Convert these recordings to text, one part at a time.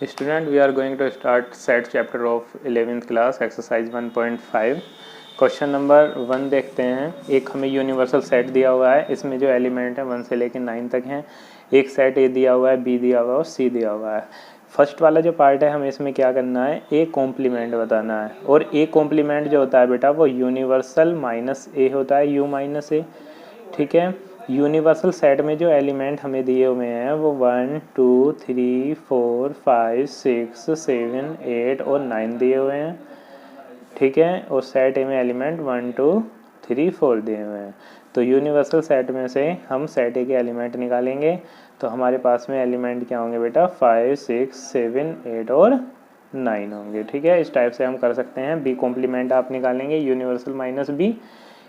Student, we are going to start set chapter of 11th class exercise 1.5. Question number 1 देखते हैं। एक हमें universal set दिया हुआ है, इसमें जो एलिमेंट है 1 से लेकर 9 तक हैं। एक सेट ए दिया हुआ है, बी दिया हुआ है और सी दिया हुआ है। फर्स्ट वाला जो पार्ट है हमें इसमें क्या करना है, ए कॉम्प्लीमेंट बताना है। और ए कॉम्प्लीमेंट जो होता है बेटा वो यूनिवर्सल माइनस ए होता है, यू माइनस ए। ठीक है, यूनिवर्सल सेट में जो एलिमेंट हमें दिए हुए हैं वो 1 2 3 4 5 6 7 8 और 9 दिए हुए हैं। ठीक है, और सेट ए में एलिमेंट 1 2 3 4 दिए हुए हैं। तो यूनिवर्सल सेट में से हम सेट ए के एलिमेंट निकालेंगे। तो हमारे पास में एलिमेंट क्या होंगे बेटा, 5 6 7 8 और 9 होंगे। ठीक है, इस टाइप से हम कर सकते हैं। बी कॉम्प्लीमेंट आप निकालेंगे, यूनिवर्सल माइनस बी।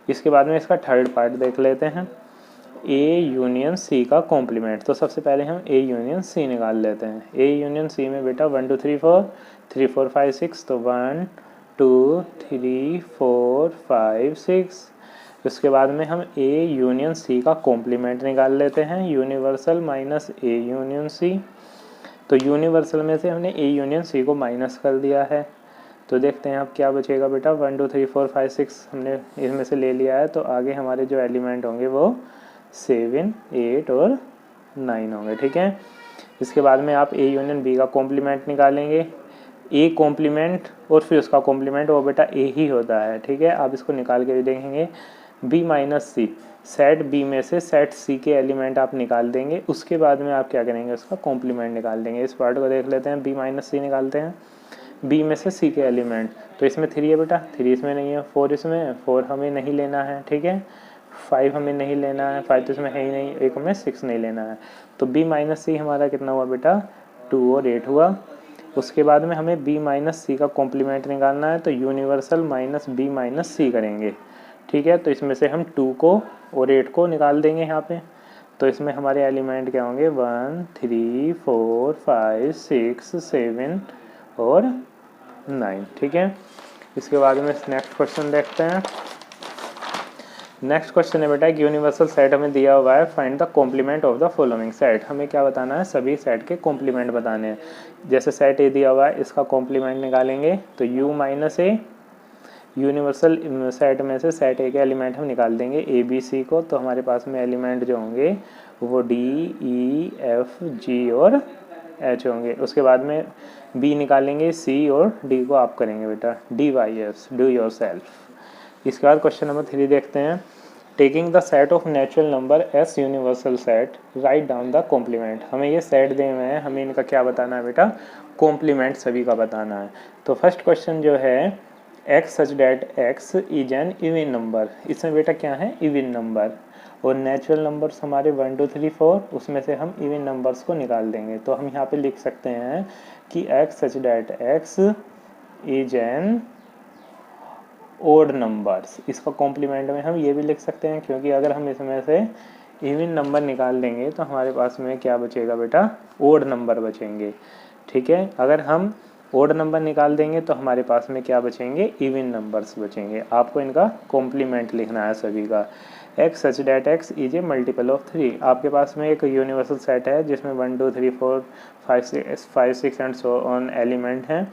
इसके बाद में इसका थर्ड पार्ट देख लेते हैं, ए यूनियन सी का कॉम्प्लीमेंट। तो सबसे पहले हम ए यूनियन सी निकाल लेते हैं। ए यूनियन सी में बेटा 1 2 3 4 3 4 5 6, तो 1 2 3 4 5 6। उसके बाद में हम ए यूनियन सी का कॉम्प्लीमेंट निकाल लेते हैं, universal minus A union C. तो यूनिवर्सल में से हमने ए यूनियन सी को माइनस कर दिया है। तो देखते हैं अब क्या बचेगा बेटा, 1 2 3 4 5 6 हमने इसमें से ले लिया है। तो आगे हमारे जो एलिमेंट होंगे वो 7 8 और 9 होंगे। ठीक है, इसके बाद में आप ए यूनियन बी का कॉम्प्लीमेंट निकालेंगे। ए कॉम्प्लीमेंट और फिर उसका कॉम्प्लीमेंट वो बेटा ए ही होता है। ठीक है, आप इसको निकाल के भी देखेंगे। बी माइनस सी, सेट बी में से सेट सी के एलिमेंट आप निकाल देंगे। उसके बाद में आप क्या करेंगे, उसका कॉम्प्लीमेंट निकाल देंगे। इस पार्ट को देख लेते हैं, बी माइनस सी निकालते हैं। बी में से सी के एलिमेंट, तो इसमें 3 है बेटा, 3 इसमें नहीं है, 4 इसमें है, 4 हमें नहीं लेना है। ठीक है, 5 हमें नहीं लेना है, 5 तो इसमें है ही नहीं, एक हमें 6 नहीं लेना है। तो b माइनस सी हमारा कितना हुआ बेटा, 2 और 8 हुआ। उसके बाद में हमें b माइनस सी का कॉम्प्लीमेंट निकालना है। तो यूनिवर्सल माइनस b माइनस सी करेंगे। ठीक है, तो इसमें से हम 2 को और 8 को निकाल देंगे यहाँ पे। तो इसमें हमारे एलिमेंट क्या होंगे, 1 3 4 5 6 7 और 9। ठीक है, इसके बाद में नेक्स्ट क्वेश्चन देखते हैं। नेक्स्ट क्वेश्चन है बेटा, एक यूनिवर्सल सेट हमें दिया हुआ है, find the complement of the following set. हमें क्या बताना है, सभी सेट के कॉम्प्लीमेंट बताने हैं। जैसे सेट ए दिया हुआ है, इसका कॉम्प्लीमेंट निकालेंगे। तो you minus A, universal set में से सेट ए के एलिमेंट हम निकाल देंगे ए बी सी को। तो हमारे पास में एलिमेंट जो होंगे वो डी ई एफ जी और एच होंगे। उसके बाद में बी निकालेंगे, सी और डी को आप करेंगे बेटा D Y S, do yourself. इसके बाद क्वेश्चन नंबर 3 देखते हैं, taking the set of natural number as universal set, write down the complement. हमें ये सेट दिए हुए हैं, हमें इनका क्या बताना है बेटा, कॉम्प्लीमेंट सभी का बताना है। तो फर्स्ट क्वेश्चन जो है, x such that X is N even number. इसमें बेटा क्या है, इवन नंबर। और नेचुरल नंबर्स हमारे 1 2 3 4, उसमें से हम इवन नंबर्स को निकाल देंगे। तो हम यहाँ पे लिख सकते हैं कि X such that X is an odd numbers. इसका कॉम्प्लीमेंट में हम ये भी लिख सकते हैं, क्योंकि अगर हम इसमें से इवन नंबर निकाल देंगे तो हमारे पास में क्या बचेगा बेटा, ओड नंबर बचेंगे। ठीक है, अगर हम ओड नंबर निकाल देंगे तो हमारे पास में क्या बचेंगे, इवन नंबर्स बचेंगे। आपको इनका कॉम्प्लीमेंट लिखना है सभी का। X such that X is A multiple of 3। आपके पास में एक यूनिवर्सल सेट है जिसमें 1 2 3 4 5 6 एंड सो ऑन एलिमेंट हैं।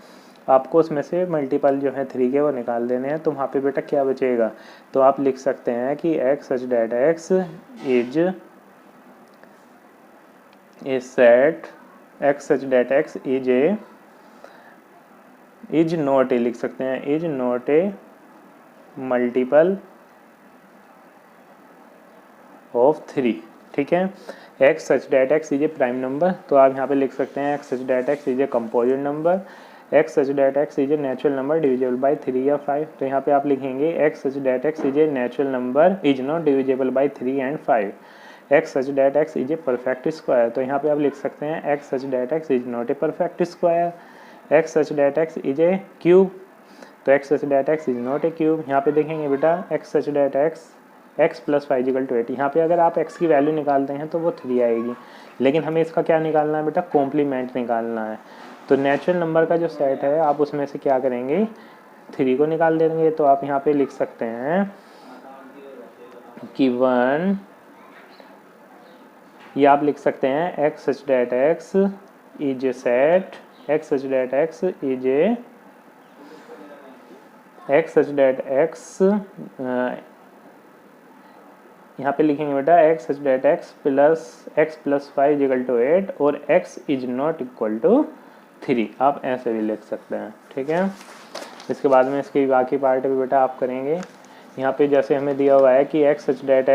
आपको उसमें से मल्टीपल जो है 3 के वो निकाल देने हैं। तो वहाँ पे बेटा क्या बचेगा, तो आप लिख सकते हैं कि X such that X is A set, x such that X is not ए, लिख सकते हैं is not A multiple of 3। ठीक है, x such that X is A prime number. तो आप यहाँ पे लिख सकते हैं X such that X is a composite number. X such that X is a natural number divisible by 3 या 5। तो यहाँ पे आप लिखेंगे x such that X is a natural number is not divisible by 3 and 5। X such that X is a perfect square. तो यहाँ पे आप लिख सकते हैं X such that X is not a perfect square. X such that X is a cube. तो X such that X is not a cube. यहाँ पे देखेंगे बेटा X such that X x plus 5 equal to 8। यहाँ पे अगर आप x की वैल्यू निकालते हैं तो वो 3 आएगी, लेकिन हमें इसका क्या निकालना है बेटा, कॉम्प्लीमेंट निकालना है। तो नेचुरल नंबर का जो सेट है आप उसमें से क्या करेंगे, 3 को निकाल देंगे। तो आप यहाँ पे लिख सकते हैं कि 1, ये आप लिख सकते हैं X such that X is A set x such that x is a x such that x यहाँ पे लिखेंगे बेटा x such that x plus 5 is equal to 8 और x is not equal to 3, आप ऐसे भी लिख सकते हैं। ठीक है, इसके बाद में इसकी बाकी पार्ट भी बेटा आप करेंगे। यहाँ पे जैसे हमें दिया हुआ है कि x such that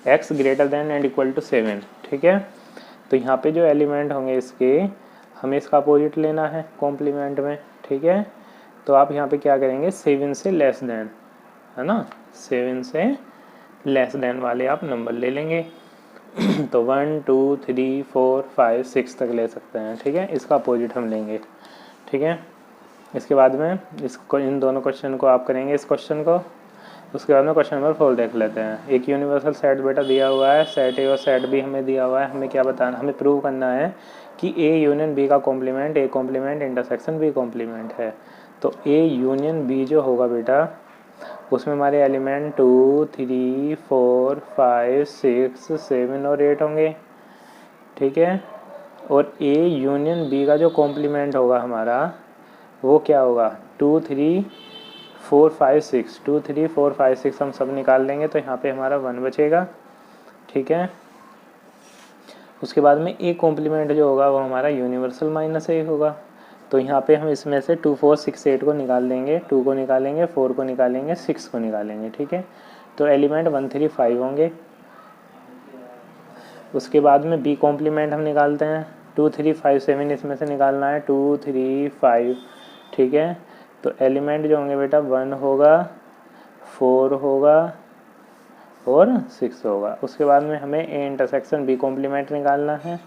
x greater than and equal to 7। ठीक है, तो यहाँ पे जो एलिमेंट होंगे इसके, हमें इसका अपोजिट लेना है कॉम्प्लीमेंट में। ठीक है, तो आप यहाँ पे क्या करेंगे, 7 से लेस देन, है ना, 7 से लेस देन वाले आप नंबर ले लेंगे। तो 1 2 3 4 5 6 तक ले सकते हैं। ठीक है, इसका अपोजिट हम लेंगे। ठीक है, इसके बाद में इसको, इन दोनों क्वेश्चन को आप करेंगे इस क्वेश्चन को। उसके बाद में क्वेश्चन नंबर 4 देख लेते हैं। एक यूनिवर्सल सेट बेटा दिया हुआ है, सेट ए और सेट बी हमें दिया हुआ है। हमें क्या बताना, हमें प्रूव करना है कि ए यूनियन बी का complement A complement intersection B complement है। तो ए यूनियन बी जो होगा बेटा, उसमें हमारे एलिमेंट 2 3 4 5 6 7 और 8 होंगे। ठीक है, और ए यूनियन बी का जो कॉम्प्लीमेंट होगा हमारा, वो क्या होगा, 2 3 4 5 6 2 3 4 5 6 हम सब निकाल लेंगे तो यहाँ पे हमारा 1 बचेगा। ठीक है, उसके बाद में ए कॉम्प्लीमेंट जो होगा वो हमारा यूनिवर्सल माइनस ए होगा। तो यहाँ पे हम इसमें से 2 4 6 8 को निकाल देंगे, 2 को निकालेंगे, 4 को निकालेंगे, 6 को निकालेंगे। ठीक है, तो एलिमेंट 1 3 5 होंगे। उसके बाद में बी कॉम्प्लीमेंट हम निकालते हैं, 2 3 5 7 इसमें से निकालना है, 2 3 5। ठीक है, तो एलिमेंट जो होंगे बेटा 1 होगा, 4 होगा और 6 होगा। उसके बाद में हमें ए इंटरसेक्शन बी कॉम्प्लीमेंट निकालना है।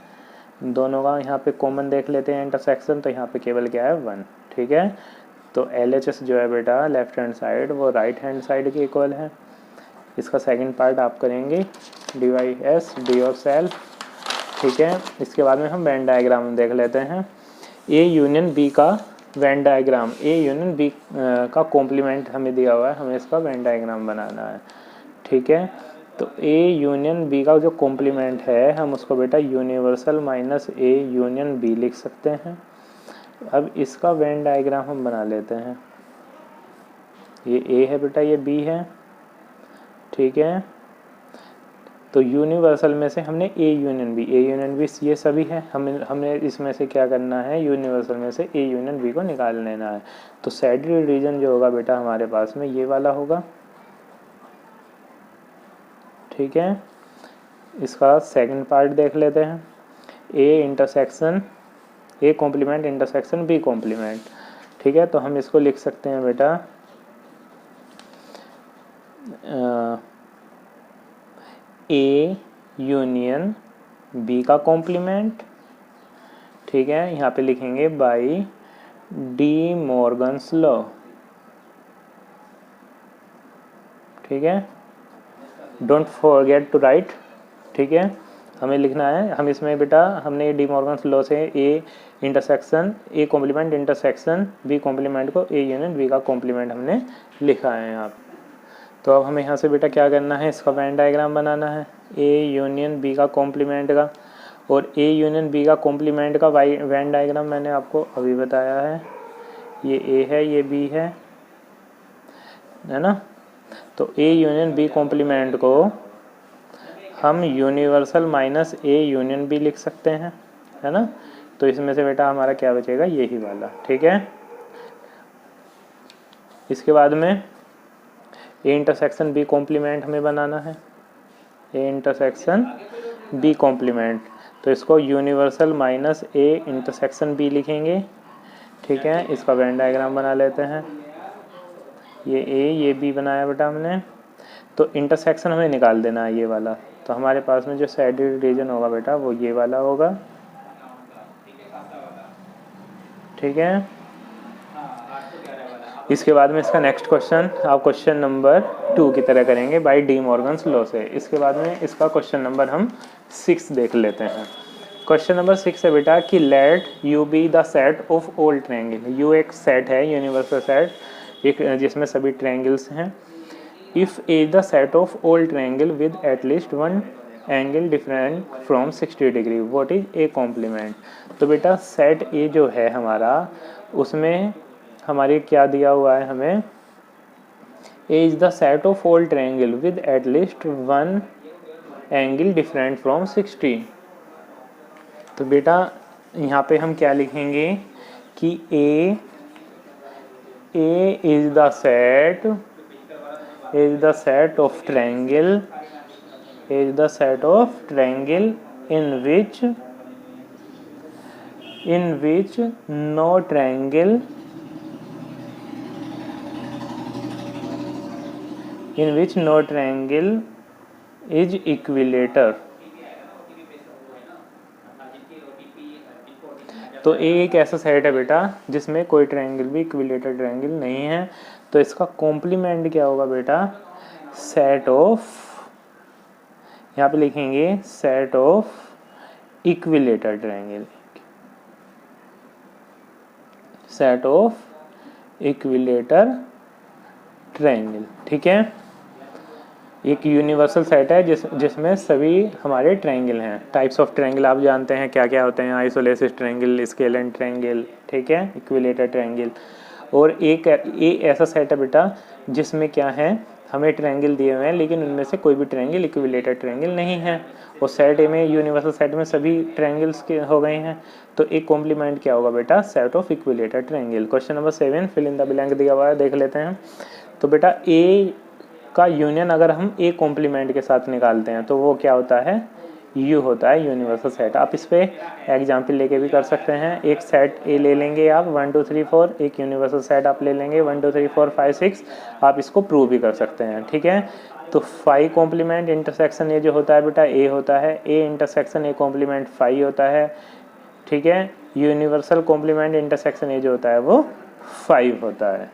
दोनों का यहाँ पे कॉमन देख लेते हैं इंटरसेक्शन, तो यहाँ पे केवल क्या है, 1। ठीक है, तो LHS जो है बेटा लेफ्ट हैंड साइड वो राइट हैंड साइड के इक्वल है। इसका सेकंड पार्ट आप करेंगे DYS डी और सेल्फ। ठीक है, इसके बाद में हम वेन डायग्राम देख लेते हैं। ए यूनियन बी का Venn diagram, A union B का कॉम्प्लीमेंट हमें दिया हुआ है, हमें इसका वेन डायग्राम बनाना है। ठीक है, तो ए यूनियन बी का जो कॉम्प्लीमेंट है, हम उसको बेटा universal minus A union B लिख सकते हैं। अब इसका वेन डायग्राम हम बना लेते हैं। ये ए है बेटा, ये बी है। ठीक है, तो यूनिवर्सल में से हमने ए यूनियन बी ये सभी है, हमें इसमें से क्या करना है, यूनिवर्सल में से ए यूनियन बी को निकाल लेना है। तो सैडल रीजन जो होगा बेटा हमारे पास में ये वाला होगा। ठीक है, इसका सेकंड पार्ट देख लेते हैं। A intersection A complement intersection B complement. ठीक है, तो हम इसको लिख सकते हैं बेटा ए यूनियन बी का कॉम्प्लीमेंट। ठीक है, यहाँ पे लिखेंगे बाय डी मॉर्गन्स लॉ। ठीक है, डोंट फॉरगेट टू राइट। ठीक है, हमें लिखना है, हम इसमें बेटा हमने डी मॉर्गन्स लॉ से A intersection A complement intersection B complement को ए यूनियन बी का कॉम्प्लीमेंट हमने लिखा है यहाँ। तो अब हमें यहाँ से बेटा क्या करना है, इसका वेन डायग्राम बनाना है ए यूनियन बी का कॉम्प्लीमेंट का। और ए यूनियन बी का कॉम्प्लीमेंट का वेन डायग्राम मैंने आपको अभी बताया है। ये ए है, ये बी है ना। तो ए यूनियन बी कॉम्प्लीमेंट को हम universal minus A union B लिख सकते हैं, है ना। तो इसमें से बेटा हमारा क्या बचेगा, यही वाला। ठीक है, इसके बाद में ए इंटरसेक्शन बी कॉम्प्लीमेंट हमें बनाना है, ए इंटरसेक्शन बी कॉम्प्लीमेंट। तो इसको universal minus A intersection B लिखेंगे। ठीक है, इसका वेन डायग्राम बना लेते हैं। ये ए ये बी बनाया बेटा हमने। तो इंटरसेक्शन हमें निकाल देना है ये वाला। तो हमारे पास में जो सैडल रीजन होगा बेटा वो ये वाला होगा। ठीक है, इसके बाद में इसका नेक्स्ट क्वेश्चन आप क्वेश्चन नंबर 2 की तरह करेंगे बाय डी मॉर्गन्स लॉ से। इसके बाद में इसका क्वेश्चन नंबर हम 6 देख लेते हैं। क्वेश्चन नंबर 6 है बेटा कि let U be the set of all triangle. U एक सेट है, यूनिवर्सल सेट, एक जिसमें सभी ट्रायंगल्स हैं। If A the set of all triangle with at least one angle different from 60 degree, what is A complement. तो बेटा set ए जो है हमारा, उसमें हमारे क्या दिया हुआ है हमें, A is the set of all triangle with at least one angle different from 60। तो बेटा यहाँ पे हम क्या लिखेंगे कि A is the set of triangle in which no triangle is equilateral। तो ए एक ऐसा सेट है बेटा जिसमें कोई ट्रायंगल भी इक्विलेटर ट्रायंगल नहीं है। तो इसका कॉम्प्लीमेंट क्या होगा बेटा, सेट ऑफ, यहाँ पे लिखेंगे set of equilateral triangle, set of equilateral triangle. ठीक है, एक यूनिवर्सल सेट है जिसमें सभी हमारे ट्रायंगल हैं। टाइप्स ऑफ ट्रायंगल आप जानते हैं क्या क्या होते हैं, आइसोलेसिस ट्रायंगल, स्केलेन ट्रायंगल, ठीक है, इक्विलेटर ट्रायंगल। और एक ऐसा सेट है बेटा जिसमें क्या है, हमें ट्रायंगल दिए हुए हैं लेकिन उनमें से कोई भी ट्रायंगल इक्विलेटर ट्रायंगल नहीं है। और सेट ए में, यूनिवर्सल सेट में सभी ट्रायंगल्स के हो गए हैं। तो एक कॉम्प्लीमेंट क्या होगा बेटा, set of equilateral triangle. Question number 7 fill in the blank दिया हुआ है, देख लेते हैं। तो बेटा ए का यूनियन अगर हम ए कॉम्प्लीमेंट के साथ निकालते हैं तो वो क्या होता है, यू होता है यूनिवर्सल सेट। आप इस पे एग्जाम्पल लेके भी कर सकते हैं। एक सेट ए ले लेंगे आप 1 2 3 4, एक यूनिवर्सल सेट आप ले लेंगे 1 2 3 4 5 6, आप इसको प्रूव भी कर सकते हैं। ठीक है, तो 5 कॉम्प्लीमेंट इंटरसेक्शन ए जो होता है बेटा ए होता है, ए इंटरसेक्शन ए कॉम्प्लीमेंट 5 होता है। ठीक है, यूनिवर्सल कॉम्प्लीमेंट इंटरसेक्शन ए जो होता है वो 5 होता है।